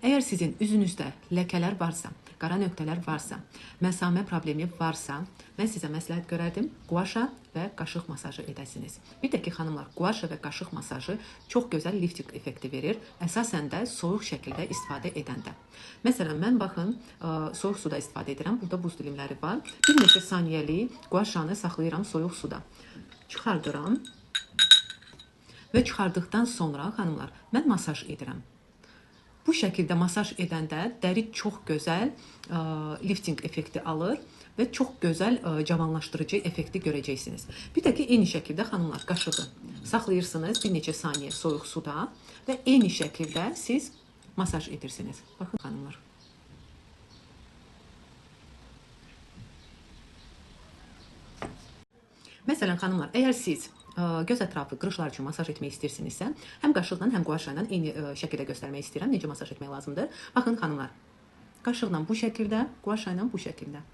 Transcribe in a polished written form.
Əgər sizin üzünüzdə ləkələr varsa, qara nöqtələr varsa, məsamə problemi varsa, mən sizə məsləhət görərdim, quaşa və qaşıq masajı edəsiniz. Bir də ki, xanımlar, quaşa və qaşıq masajı çox gözəl lifting effekti verir, əsasən də soyuq şəkildə istifadə edəndə. Məsələn, mən baxın, soyuq suda istifadə edirəm, burada buz dilimləri var. Bir neçə saniyəlik quaşanı saxlayıram soyuq suda. Çıxardıram və çıxardıqdan sonra, xanımlar, mən masaj edirəm. Bu şəkildə masaj edəndə dəri çox gözəl lifting effekti alır və çox gözəl cavanlaşdırıcı effekti görəcəksiniz. Bir də ki, eyni şəkildə xanımlar, qaşığı saxlayırsınız bir neçə saniyə soyuq suda və eyni şəkildə siz masaj edirsiniz. Baxın xanımlar. Məsələn, xanımlar, əgər siz göz ətrafı qırışlar üçün masaj etmək istəyirsinizsə, həm qaşıqla, həm quaşa ilə eyni şəkildə göstərmək istəyirəm, necə masaj etmək lazımdır. Baxın, xanımlar, qaşıqla bu şəkildə, quaşa ilə bu şəkildə.